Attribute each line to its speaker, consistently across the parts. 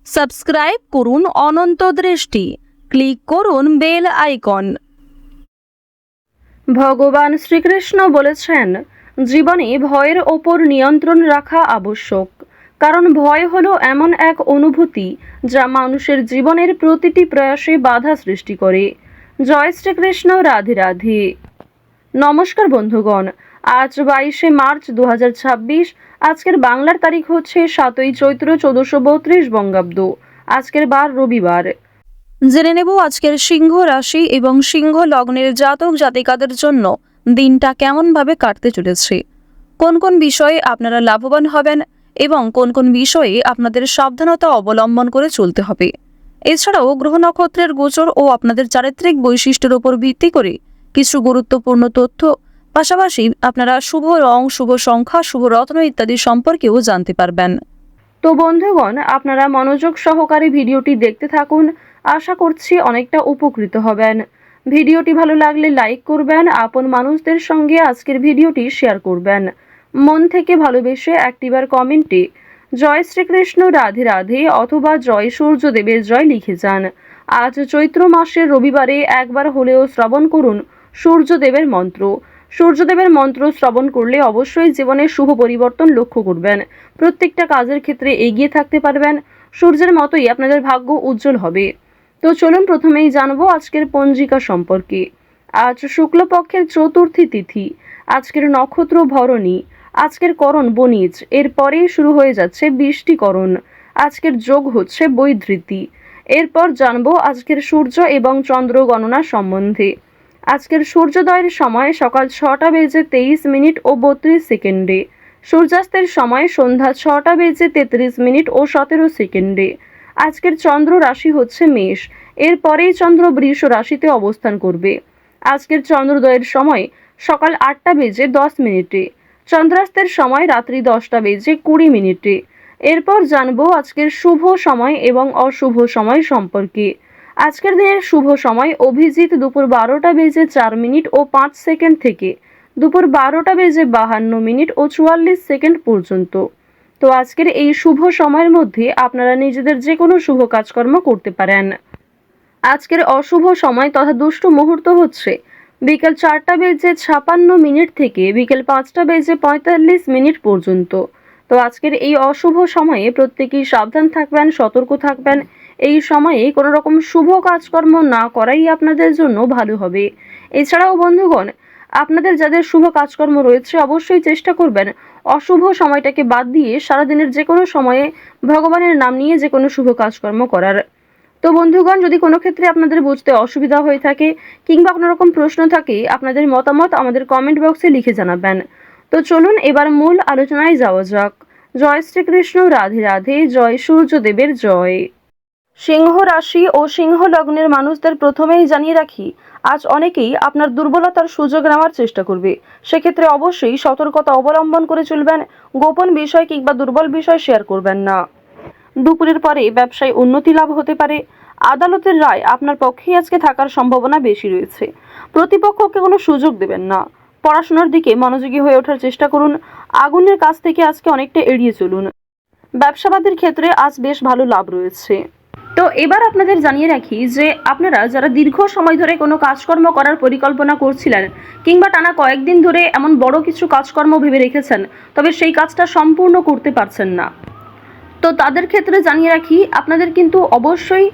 Speaker 1: Subscribe করুন অনন্ত দৃষ্টি, click করুন বেল আইকন। ভগবান শ্রীকৃষ্ণ বলেছেন, জীবনে ভয়ের ওপর নিয়ন্ত্রণ রাখা আবশ্যক, কারণ ভয় হলো এমন এক অনুভূতি যা মানুষের জীবনের প্রতিটি প্রয়াসে বাধা সৃষ্টি করে। জয় শ্রীকৃষ্ণ, রাধে রাধে। নমস্কার বন্ধুগণ, আজ 22শে মার্চ 2026। আজকের বাংলার তারিখ হচ্ছে 7ই চৈত্র 1432 বঙ্গাব্দ। আজকের বার রবিবার। জেনে নেব আজকের সিংহ রাশি এবং সিংহ লগ্নের জাতক জাতিকাদের জন্য দিনটা কেমনভাবে কাটতে চলেছে, কোন কোন বিষয়ে আপনারা লাভবান হবেন এবং কোন কোন বিষয়ে আপনাদের সাবধানতা অবলম্বন করে চলতে হবে। এছাড়াও গ্রহ নক্ষত্রের গোচর ও আপনাদের চারিত্রিক বৈশিষ্ট্যের উপর ভিত্তি করে কিছু গুরুত্বপূর্ণ তথ্য, পাশাপাশি আপনারা শুভ রং, শুভ সংখ্যা, শুভ রত্ন ইত্যাদি সম্পর্কেও জানতে পারবেন। তো বন্ধুগণ, আপনারা মনোযোগ সহকারে ভিডিওটি দেখতে থাকুন। আশা করছি অনেকটা উপকৃত হবেন। ভিডিওটি ভালো লাগলে লাইক করবেন, আপন মানুষদের সঙ্গে আজকের ভিডিওটি শেয়ার করবেন। মন থেকে ভালোবেসে একটিবার কমেন্টে জয় শ্রীকৃষ্ণ, রাধে রাধে অথবা জয় সূর্যদেবের জয় লিখে যান। আজ চৈত্র মাসের রবিবারে একবার হলেও শ্রবণ করুন সূর্যদেবের মন্ত্র। সূর্যদেবের মন্ত্র শ্রবণ করলে অবশ্যই জীবনে শুভ পরিবর্তন লক্ষ্য করবেন। প্রত্যেকটা কাজের ক্ষেত্রে এগিয়ে থাকতে পারবেন। সূর্যের মতোই আপনাদের ভাগ্য উজ্জ্বল হবে। তো চলুন প্রথমেই জানবো আজকের পঞ্জিকা সম্পর্কে। আজ শুক্লপক্ষের চতুর্থী তিথি, আজকের নক্ষত্র ভরণী, আজকের করণ বণিজ, এরপরেই শুরু হয়ে যাচ্ছে বৃষ্টিকরণ। আজকের যোগ হচ্ছে বৈধৃতি। এরপর জানবো আজকের সূর্য এবং চন্দ্র গণনা সম্বন্ধে। আজকের সূর্যোদয়ের সময় সকাল 6টা বেজে 23 মিনিট ও 32 সেকেন্ডে, সূর্যাস্তের সময় সন্ধ্যা 6টা বেজে 33 মিনিট ও 17 সেকেন্ডে। আজকের চন্দ্র রাশি হচ্ছে মেষ, এরপরেই চন্দ্র বৃষ রাশিতে অবস্থান করবে। আজকের চন্দ্রোদয়ের সময় সকাল 8টা বেজে 10 মিনিটে, চন্দ্রাস্তের সময় রাত্রি 10টা বেজে 20 মিনিটে। এরপর জানবো আজকের শুভ সময় এবং অশুভ সময় সম্পর্কে। আজকের দিনের শুভ সময় অভিজিৎ দুপুর 12টা বেজে 4 মিনিট ও 5 সেকেন্ড থেকে দুপুর 12টা বেজে 52 মিনিট ও 44 সেকেন্ড পর্যন্ত। তো আজকের এই শুভ সময়ের মধ্যে আপনারা নিজেদের যে কোনো শুভ কাজকর্ম করতে পারেন। আজকের অশুভ সময় তথা দুষ্ট মুহূর্ত হচ্ছে বিকেল 4টা বেজে 56 মিনিট থেকে বিকেল 5টা বেজে 45 মিনিট পর্যন্ত। তো আজকের এই অশুভ সময়ে প্রত্যেকেই সাবধান থাকবেন, সতর্ক থাকবেন। এই সময়ে কোনো রকম শুভ কাজকর্ম না করাই আপনাদের জন্য ভালো হবে। এছাড়াও বন্ধুগণ, আপনাদের যাদের শুভ কাজকর্ম রয়েছে অবশ্যই চেষ্টা করবেন অশুভ সময়টাকে বাদ দিয়ে সারাদিনের যে কোনো সময়ে ভগবানের নাম নিয়ে যে কোনো শুভ কাজকর্ম করার। তো বন্ধুগণ, যদি কোনো ক্ষেত্রে আপনাদের বুঝতে অসুবিধা হয়ে থাকে কিংবা কোনো রকম প্রশ্ন থাকে, আপনাদের মতামত আমাদের কমেন্ট বক্সে লিখে জানাবেন। তো চলুন এবার মূল আলোচনায় যাওয়া যাক। জয় শ্রীকৃষ্ণ, রাধে রাধে, জয় সূর্যদেবের জয়। সিংহ রাশি ও সিংহ লগ্নের মানুষদের প্রথমেই জানিয়ে রাখি, আজ অনেকেই আপনার দুর্বলতার সুযোগ নেওয়ার চেষ্টা করবে। সেক্ষেত্রে অবশ্যই সতর্কতা অবলম্বন করে চলবেন। গোপন বিষয় কিংবা দুর্বল বিষয় শেয়ার করবেন না। দুপুরের পরে ব্যবসায় উন্নতি লাভ হতে পারে। আদালতের রায় আপনার পক্ষেই আজকে থাকার সম্ভাবনা বেশি রয়েছে। প্রতিপক্ষকে কোনো সুযোগ দেবেন না। পড়াশোনার দিকে মনোযোগী হয়ে ওঠার চেষ্টা করুন। আগুনের কাছ থেকে আজকে অনেকটা এড়িয়ে চলুন। ব্যবসাবাদের ক্ষেত্রে আজ বেশ ভালো লাভ রয়েছে। তো এবার আপনাদের জানিয়ে রাখি যে আপনারা যারা দীর্ঘ সময় ধরে কোনো কাজকর্ম করার পরিকল্পনা করছিলেন কিংবা টানা কয়েকদিন ধরে এমন বড় কিছু কাজকর্ম ভেবে রেখেছেন, তবে সেই কাজটা সম্পূর্ণ করতে পারছেন না, তো তাদের ক্ষেত্রে জানিয়ে রাখি আপনাদের কিন্তু অবশ্যই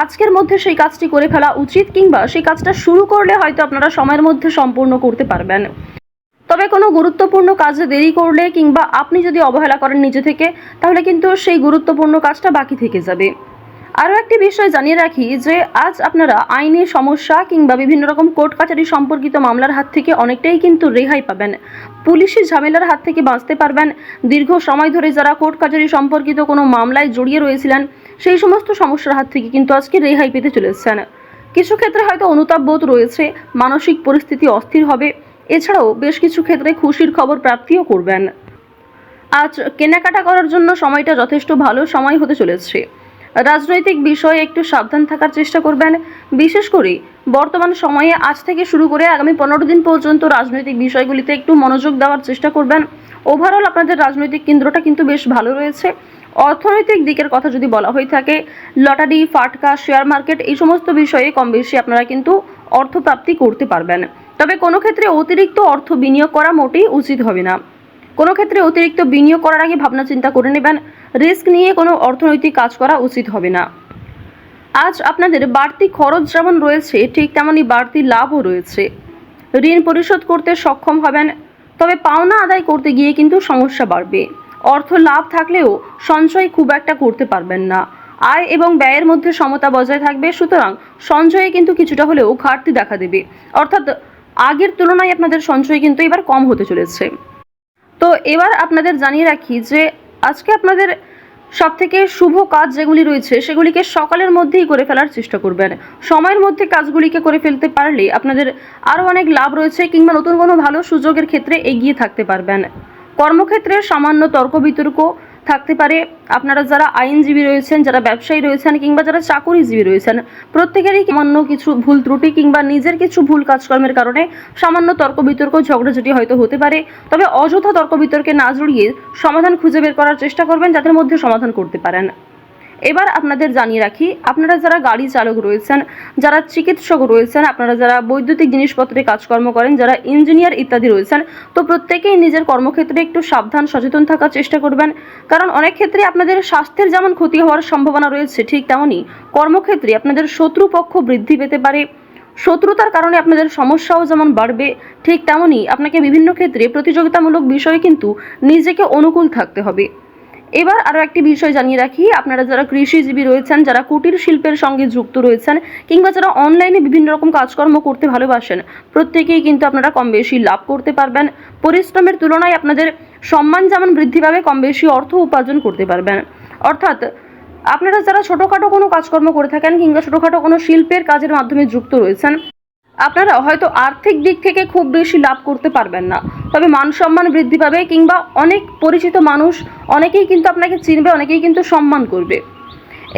Speaker 1: আজকের মধ্যে সেই কাজটি করে ফেলা উচিত, কিংবা সেই কাজটা শুরু করলে হয়তো আপনারা সময়ের মধ্যে সম্পূর্ণ করতে পারবেন। তবে কোনো গুরুত্বপূর্ণ কাজে দেরি করলে কিংবা আপনি যদি অবহেলা করেন নিজে থেকে, তাহলে কিন্তু সেই গুরুত্বপূর্ণ কাজটা বাকি থেকে যাবে। আরও একটি বিষয় জানিয়ে রাখি যে আজ আপনারা আইনি সমস্যা কিংবা বিভিন্ন রকম কোর্ট কাছারি সম্পর্কিত মামলার হাত থেকে অনেকটাই কিন্তু রেহাই পাবেন। পুলিশি ঝামেলার হাত থেকে বাঁচতে পারবেন। দীর্ঘ সময় ধরে যারা কোর্ট কাছারি সম্পর্কিত কোনো মামলায় জড়িয়ে রয়েছিলেন, সেই সমস্ত সমস্যার হাত থেকে কিন্তু আজকে রেহাই পেতে চলেছেন। কিছু ক্ষেত্রে হয়তো অনুতাপ বোধ রয়েছে, মানসিক পরিস্থিতি অস্থির হবে। এছাড়াও বেশ কিছু ক্ষেত্রে খুশির খবর প্রাপ্তিও করবেন। আজ কেনাকাটা করার জন্য সময়টা যথেষ্ট ভালো সময় হতে চলেছে। রাজনৈতিক বিষয়ে একটু সাবধান থাকার চেষ্টা করবেন। বিশেষ করে বর্তমান সময়ে আজ থেকে শুরু করে আগামী 15 দিন পর্যন্ত রাজনৈতিক বিষয়গুলিতে একটু মনোযোগ দেওয়ার চেষ্টা করবেন। ওভারঅল আপনাদের রাজনৈতিক কেন্দ্রটা কিন্তু বেশ ভালো রয়েছে। অর্থনৈতিক দিকের কথা যদি বলা হয়ে থাকে, লটারি, ফাটকা, শেয়ার মার্কেট এই সমস্ত বিষয়ে কম বেশি আপনারা কিন্তু অর্থপ্রাপ্তি করতে পারবেন। তবে কোনো ক্ষেত্রে অতিরিক্ত অর্থ বিনিয়োগ করা মোটেই উচিত হবে না। কোনো ক্ষেত্রে অতিরিক্ত বিনিয়োগ করার আগে ভাবনা চিন্তা করে নেবেন। রিস্ক নিয়ে কোনো অর্থনৈতিক কাজ করা উচিত হবে না। আজ আপনাদের বাড়তি খরচ যেমন রয়েছে, ঠিক তেমনই বাড়তি লাভও রয়েছে। ঋণ পরিশোধ করতে সক্ষম হবেন, তবে পাওনা আদায় করতে গিয়ে কিন্তু সমস্যা বাড়বে। অর্থ লাভ থাকলেও সঞ্চয় খুব একটা করতে পারবেন না। আয় এবং ব্যয়ের মধ্যে সমতা বজায় থাকবে, সুতরাং সঞ্চয়ে কিন্তু কিছুটা হলেও ঘাটতি দেখা দেবে। অর্থাৎ আগের তুলনায় আপনাদের সঞ্চয় কিন্তু এবার কম হতে চলেছে। তো এবার আপনাদের জানিয়ে রাখি যে আজকে আপনাদের সবথেকে শুভ কাজ যেগুলি রয়েছে সেগুলিকে সকালের মধ্যেই করে ফেলার চেষ্টা করবেন। সময়ের মধ্যে কাজগুলিকে করে ফেলতে পারলে আপনাদের আরও অনেক লাভ রয়েছে, কিংবা নতুন কোনো ভালো সুযোগের ক্ষেত্রে এগিয়ে থাকতে পারবেন। কর্মক্ষেত্রে সামান্য তর্ক বিতর্ক থাকতে পারে। আপনারা যারা আইনজীবী রয়েছেন, যারা ব্যবসায়ী রয়েছেন, কিংবা যারা চাকুরিজীবী রয়েছেন, প্রত্যেকেরই সামান্য কিছু ভুল ত্রুটি কিংবা নিজের কিছু ভুল কাজকর্মের কারণে সামান্য তর্ক বিতর্ক, ঝগড়াঝাটি হয়তো হতে পারে। তবে অযথা তর্ক বিতর্কে না জড়িয়ে সমাধান খুঁজে বের করার চেষ্টা করবেন, যাদের মধ্যে সমাধান করতে পারেন। এবার আপনাদের জানিয়ে রাখি, আপনারা যারা গাড়ি চালক রয়েছেন, যারা চিকিৎসক রয়েছেন, আপনারা যারা বৈদ্যুতিক জিনিসপত্রে কাজকর্ম করেন, যারা ইঞ্জিনিয়ার ইত্যাদি রয়েছেন, তো প্রত্যেকেই নিজের কর্মক্ষেত্রে একটু সাবধান সচেতন থাকার চেষ্টা করবেন। কারণ অনেক ক্ষেত্রে আপনাদের স্বাস্থ্যের যেমন ক্ষতি হওয়ার সম্ভাবনা রয়েছে, ঠিক তেমনই কর্মক্ষেত্রে আপনাদের শত্রুপক্ষ বৃদ্ধি পেতে পারে। শত্রুতার কারণে আপনাদের সমস্যাও যেমন বাড়বে, ঠিক তেমনই আপনাকে বিভিন্ন ক্ষেত্রে প্রতিযোগিতামূলক বিষয়ে কিন্তু নিজেকে অনুকূল থাকতে হবে। এবার আরও একটি বিষয় জানিয়ে রাখি, আপনারা যারা কৃষিজীবী রয়েছেন, যারা কুটির শিল্পের সঙ্গে যুক্ত রয়েছেন, কিংবা যারা অনলাইনে বিভিন্ন রকম কাজকর্ম করতে ভালোবাসেন, প্রত্যেকেই কিন্তু আপনারা কম বেশি লাভ করতে পারবেন। পরিশ্রমের তুলনায় আপনাদের সম্মান যেমন বৃদ্ধি পাবে, কম বেশি অর্থ উপার্জন করতে পারবেন। অর্থাৎ আপনারা যারা ছোটোখাটো কোনো কাজকর্ম করে থাকেন, কিংবা ছোটোখাটো কোনো শিল্পের কাজের মাধ্যমে যুক্ত রয়েছেন, আপনারা হয়তো আর্থিক দিক থেকে খুব বেশি লাভ করতে পারবেন না, তবে মান সম্মান বৃদ্ধি পাবে, কিংবা অনেক পরিচিত মানুষ অনেকেই কিন্তু আপনাকে চিনবে, অনেকেই কিন্তু সম্মান করবে।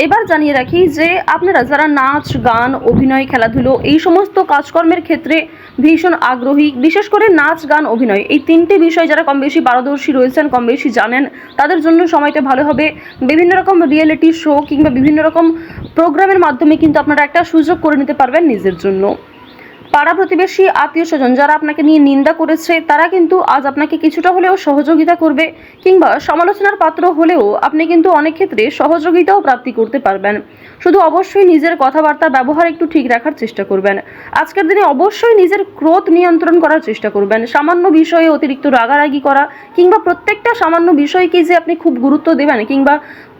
Speaker 1: এবার জানিয়ে রাখি যে আপনারা যারা নাচ, গান, অভিনয়, খেলাধুলো এই সমস্ত কাজকর্মের ক্ষেত্রে ভীষণ আগ্রহী, বিশেষ করে নাচ, গান, অভিনয় এই তিনটি বিষয় যারা কম বেশি পারদর্শী রয়েছেন, কম বেশি জানেন, তাদের জন্য সময়টা ভালো হবে। বিভিন্ন রকম রিয়েলিটি শো কিংবা বিভিন্ন রকম প্রোগ্রামের মাধ্যমে কিন্তু আপনারা একটা সুযোগ করে নিতে পারবেন নিজের জন্য। পাড়া প্রতিবেশী, আত্মীয় স্বজন যারা আপনাকে নিয়ে নিন্দা করেছে, তারা কিন্তু আজ আপনাকে কিছুটা হলেও সহযোগিতা করবে, কিংবা সমালোচনার পাত্র হলেও আপনি কিন্তু অনেক ক্ষেত্রে সহযোগিতাও প্রাপ্তি করতে পারবেন। শুধু অবশ্যই নিজের কথাবার্তা ব্যবহার একটু ঠিক রাখার চেষ্টা করবেন। আজকের দিনে অবশ্যই নিজের ক্রোধ নিয়ন্ত্রণ করার চেষ্টা করবেন। সামান্য বিষয়ে অতিরিক্ত রাগারাগি করা, কিংবা প্রত্যেকটা সামান্য বিষয়কে যে আপনি খুব গুরুত্ব দেবেন, কিংবা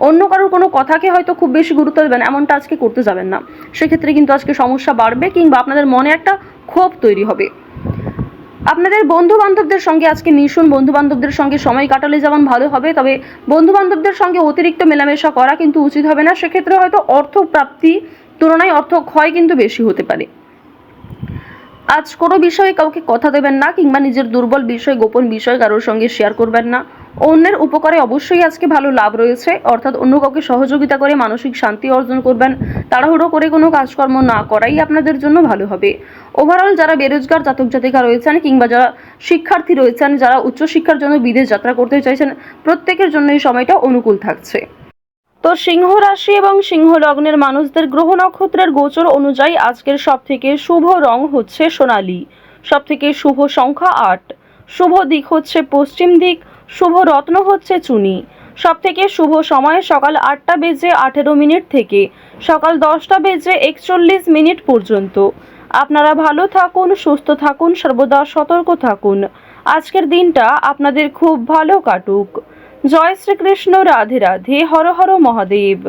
Speaker 1: অন্য কারোর কোনো কথাকে হয়তো খুব বেশি গুরুত্ব দেবেন, এমনটা আজকে করতে যাবেন না। সেক্ষেত্রে কিন্তু আজকে সমস্যা বাড়বে, কিংবা আপনাদের মনে একটা ক্ষোভ তৈরি হবে। আপনাদের বন্ধু বান্ধবদের সঙ্গে আজকে মিশুন। বন্ধু বান্ধবদের সঙ্গে সময় কাটালে যেমন ভালো হবে, তবে বন্ধু বান্ধবদের সঙ্গে অতিরিক্ত মেলামেশা করা কিন্তু উচিত হবে না। সেক্ষেত্রে হয়তো অর্থ প্রাপ্তি তুলনায় অর্থ ক্ষয় কিন্তু বেশি হতে পারে। আজ কোনো বিষয়ে কাউকে কথা দেবেন না, কিংবা নিজের দুর্বল বিষয়, গোপন বিষয় কারোর সঙ্গে শেয়ার করবেন না। অন্যের উপকারে অবশ্যই আজকে ভালো লাভ রয়েছে, অর্থাৎ অন্য কাউকে সহযোগিতা করে মানসিক শান্তি অর্জন করবেন। তাড়াহুড়ো করে কোনো কাজকর্ম না করাই আপনাদের জন্য ভালো হবে। ওভারঅল যারা বেরোজগার জাতক জাতিকা রয়েছেন, কিংবা যারা শিক্ষার্থী রয়েছেন, যারা উচ্চশিক্ষার জন্য বিদেশ যাত্রা করতে চাইছেন, প্রত্যেকের জন্য এই সময়টা অনুকূল থাকছে। তো সিংহ রাশি এবং সিংহ লগ্নের মানুষদের গ্রহ নক্ষত্রের গোচর অনুযায়ী আজকের সবথেকে শুভ রং হচ্ছে সোনালী, সবথেকে শুভ সংখ্যা 8, শুভ দিক হচ্ছে পশ্চিম দিক, শুভ রত্ন হচ্ছে চুনি। সবথেকে শুভ সময় সকাল 8:18 থেকে সকাল 10:41 পর্যন্ত। আপনারা ভালো থাকুন, সুস্থ থাকুন, সর্বদা সতর্ক থাকুন। আজকের দিনটা আপনাদের খুব ভালো কাটুক। জয় শ্রীকৃষ্ণ, রাধে রাধে, হর হর মহাদেব।